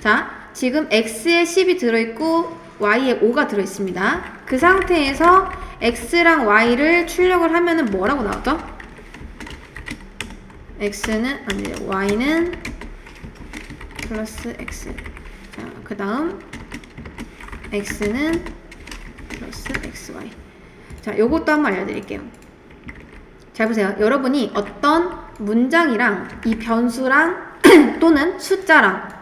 자, 지금 x에 10이 들어있고 y에 5가 들어있습니다. 그 상태에서 x랑 y를 출력을 하면은 뭐라고 나오죠? y는 플러스 x. 자, 그 다음 x는 플러스 xy. 자, 요것도 한번 알려드릴게요. 잘 보세요. 여러분이 어떤 문장이랑 이 변수랑 또는 숫자랑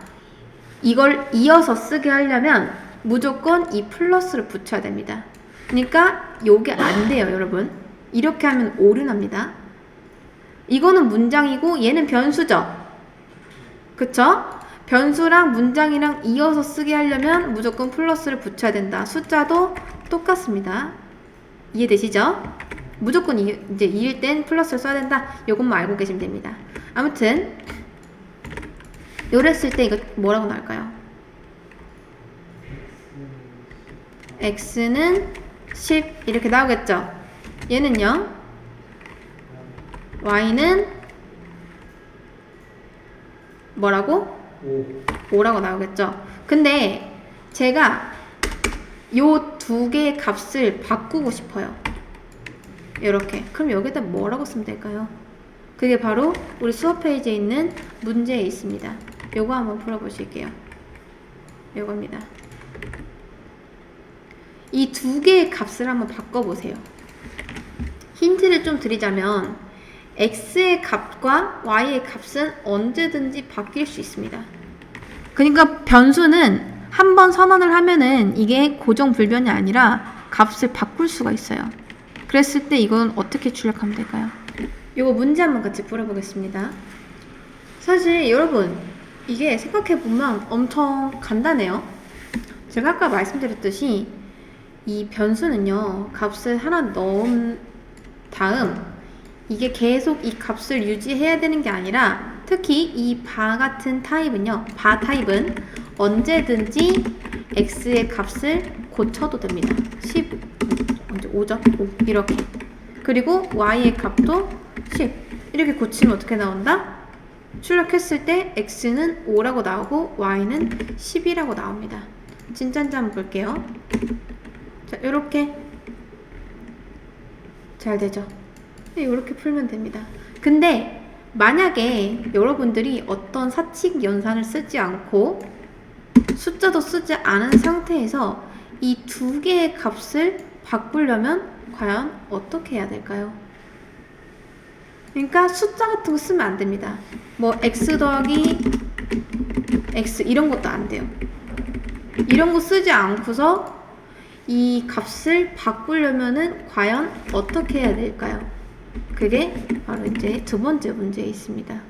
이걸 이어서 쓰게 하려면 무조건 이 플러스를 붙여야 됩니다. 그러니까 요게 안 돼요, 여러분. 이렇게 하면 오류납니다. 이거는 문장이고 얘는 변수죠. 그쵸? 변수랑 문장이랑 이어서 쓰게 하려면 무조건 플러스를 붙여야 된다. 숫자도 똑같습니다. 이해되시죠? 무조건 이제 이일 땐 플러스를 써야 된다. 요것만 알고 계시면 됩니다. 아무튼 요랬을 때 이거 뭐라고 나올까요? x는 10 이렇게 나오겠죠? 얘는요? y는 뭐라고? 5라고 나오겠죠? 근데 제가 요 두 개의 값을 바꾸고 싶어요. 이렇게. 그럼 여기다 뭐라고 쓰면 될까요? 그게 바로 우리 수업 페이지에 있는 문제에 있습니다. 요거 한번 풀어보실게요. 요겁니다. 이 두 개의 값을 한번 바꿔보세요. 힌트를 좀 드리자면 x의 값과 y의 값은 언제든지 바뀔 수 있습니다. 그러니까 변수는 한번 선언을 하면은 이게 고정불변이 아니라 값을 바꿀 수가 있어요. 그랬을 때 이건 어떻게 출력하면 될까요? 요거 문제 한번 같이 풀어보겠습니다. 사실 여러분 이게 생각해보면 엄청 간단해요. 제가 아까 말씀드렸듯이 이 변수는요 값을 하나 넣은 다음 이게 계속 이 값을 유지해야 되는 게 아니라 특히 이 바 같은 타입은요, 바 타입은 언제든지 x의 값을 고쳐도 됩니다. 10, 언제 5죠? 5 이렇게. 그리고 y의 값도 10 이렇게 고치면 어떻게 나온다? 출력했을 때 x는 5라고 나오고 y는 10이라고 나옵니다. 진짜인지 한번 볼게요. 자, 요렇게 잘 되죠? 이렇게 풀면 됩니다. 근데 만약에 여러분들이 어떤 사칙 연산을 쓰지 않고 숫자도 쓰지 않은 상태에서 이 두 개의 값을 바꾸려면 과연 어떻게 해야 될까요? 그러니까 숫자 같은 거 쓰면 안 됩니다. 뭐 x 더하기 x 이런 것도 안 돼요. 이런 거 쓰지 않고서 이 값을 바꾸려면은 과연 어떻게 해야 될까요? 그게 바로 이제 두 번째 문제에 있습니다.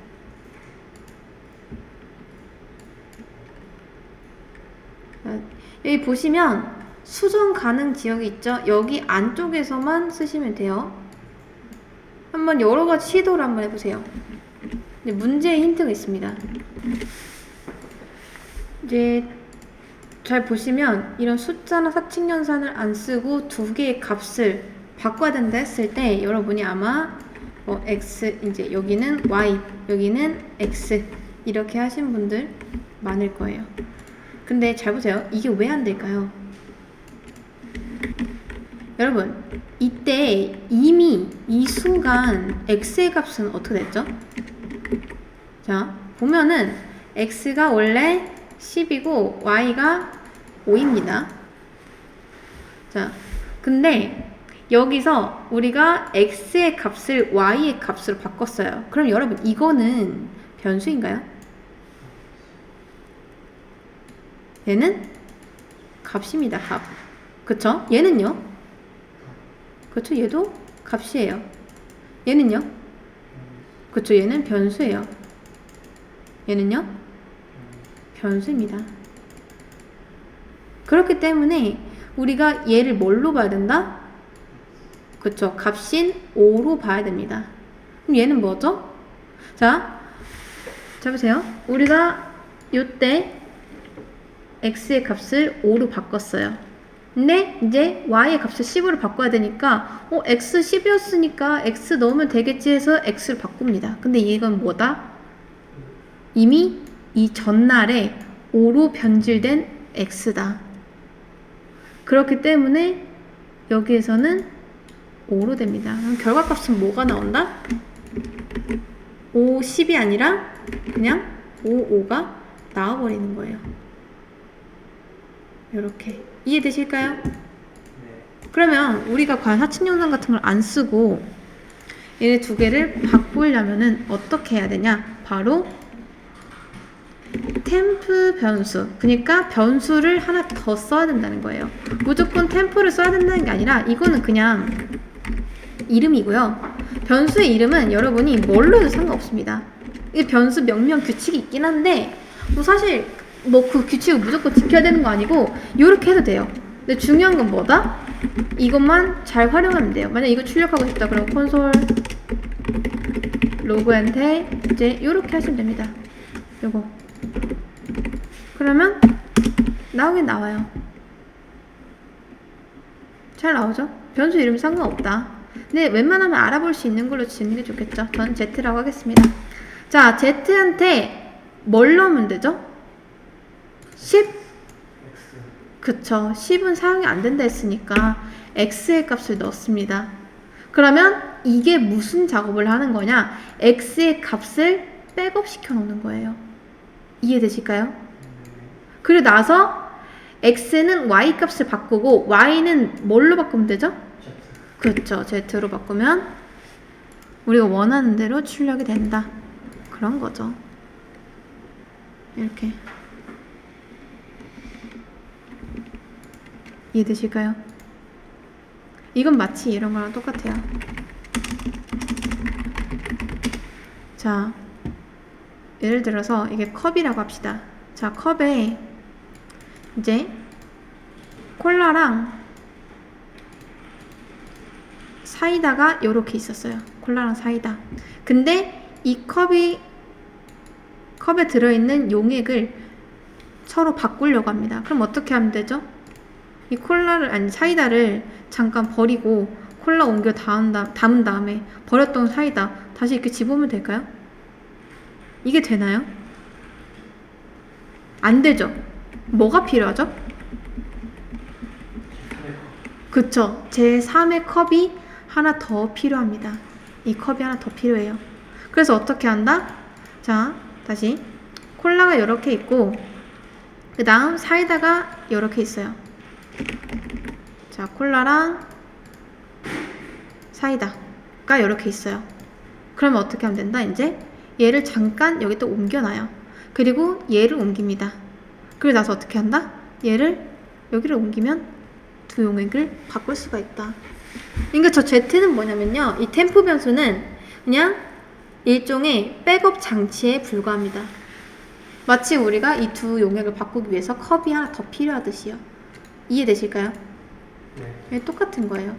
여기 보시면 수정 가능 지역이 있죠? 여기 안쪽에서만 쓰시면 돼요. 한번 여러 가지 시도를 한번 해보세요. 문제에 힌트가 있습니다. 이제 잘 보시면 이런 숫자나 사칙연산을 안 쓰고 두 개의 값을 바꿔야 된다 했을 때 여러분이 아마 x 이제 여기는 y 여기는 x 이렇게 하신 분들 많을 거예요. 근데 잘 보세요. 이게 왜 안 될까요? 여러분 이때 이미 이 순간 x의 값은 어떻게 됐죠? 자 보면은 x가 원래 10이고 y가 5입니다. 자 근데 여기서 우리가 x의 값을 y의 값으로 바꿨어요. 그럼 여러분 이거는 변수인가요? 얘는 값입니다. 값. 그쵸? 얘는요? 그쵸? 얘도 값이에요. 얘는요? 그쵸? 얘는 변수예요. 얘는요? 변수입니다. 그렇기 때문에 우리가 얘를 뭘로 봐야 된다? 그쵸? 값인 5로 봐야 됩니다. 그럼 얘는 뭐죠? 자, 보세요. 우리가 요때 x의 값을 5로 바꿨어요. 근데 이제 y의 값을 10으로 바꿔야 되니까 x 10이었으니까 x 넣으면 되겠지 해서 x를 바꿉니다. 근데 이건 뭐다? 이미 이 전날에 5로 변질된 x다. 그렇기 때문에 여기에서는 5로 됩니다. 그럼 결과값은 뭐가 나온다? 5, 10이 아니라 그냥 5, 5가 나와버리는 거예요. 이렇게 이해되실까요? 그러면 우리가 과연 하층 영상 같은 걸 안 쓰고 얘네 두 개를 바꾸려면은 어떻게 해야 되냐? 바로 템프 변수. 그러니까 변수를 하나 더 써야 된다는 거예요. 무조건 템프를 써야 된다는 게 아니라 이거는 그냥 이름이고요. 변수의 이름은 여러분이 뭘로 해도 상관없습니다. 이 변수 명령 규칙이 있긴 한데 뭐 사실 뭐 그 규칙을 무조건 지켜야 되는 거 아니고 이렇게 해도 돼요. 근데 중요한 건 뭐다? 이것만 잘 활용하면 돼요. 만약 이거 출력하고 싶다 그러면 콘솔 로그한테 이제 이렇게 하시면 됩니다. 요거 그러면 나오긴 나와요. 잘 나오죠? 변수 이름 상관없다. 근데 웬만하면 알아볼 수 있는 걸로 짓는 게 좋겠죠. 전 Z라고 하겠습니다. 자, Z한테 뭘 넣으면 되죠? 10? 그쵸. 10은 사용이 안 된다 했으니까 X의 값을 넣습니다. 그러면 이게 무슨 작업을 하는 거냐? X의 값을 백업 시켜 놓는 거예요. 이해되실까요? 그리고 나서 X는 Y 값을 바꾸고 Y는 뭘로 바꾸면 되죠? 그렇죠. Z로 바꾸면 우리가 원하는 대로 출력이 된다. 그런 거죠. 이렇게. 이해되실까요? 이건 마치 이런 거랑 똑같아요. 자, 예를 들어서 이게 컵이라고 합시다. 자, 컵에 이제 콜라랑 사이다가 요렇게 있었어요. 콜라랑 사이다. 근데 이 컵에 들어있는 용액을 서로 바꾸려고 합니다. 그럼 어떻게 하면 되죠? 이 사이다를 잠깐 버리고 콜라 옮겨 담은 다음에 버렸던 사이다 다시 이렇게 집으면 될까요? 이게 되나요? 안 되죠? 뭐가 필요하죠? 그쵸. 제3의 컵이 하나 더 필요합니다. 이 컵이 하나 더 필요해요. 그래서 어떻게 한다? 자, 다시 콜라가 이렇게 있고 그 다음 사이다가 이렇게 있어요. 자, 콜라랑 사이다가 이렇게 있어요. 그러면 어떻게 하면 된다? 이제 얘를 잠깐 여기 또 옮겨놔요. 그리고 얘를 옮깁니다. 그리고 나서 어떻게 한다? 얘를 여기를 옮기면 두 용액을 바꿀 수가 있다. 그러니까 저 Z는 뭐냐면요. 이 템프 변수는 그냥 일종의 백업 장치에 불과합니다. 마치 우리가 이 두 용액을 바꾸기 위해서 컵이 하나 더 필요하듯이요. 이해되실까요? 네. 똑같은 거예요.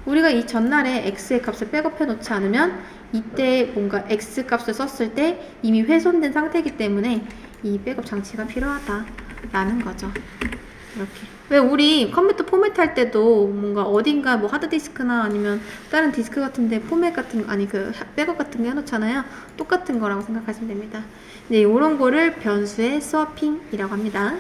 우리가 이 전날에 X의 값을 백업해 놓지 않으면 이때 뭔가 X 값을 썼을 때 이미 훼손된 상태이기 때문에 이 백업 장치가 필요하다라는 거죠. 이렇게. 왜 우리 컴퓨터 포맷할 때도 뭔가 어딘가 뭐 하드디스크나 아니면 다른 디스크 같은데 포맷 같은 거, 아니 그 백업 같은 거 해놓잖아요. 똑같은 거라고 생각하시면 됩니다. 이제 이런 거를 변수의 스워핑이라고 합니다.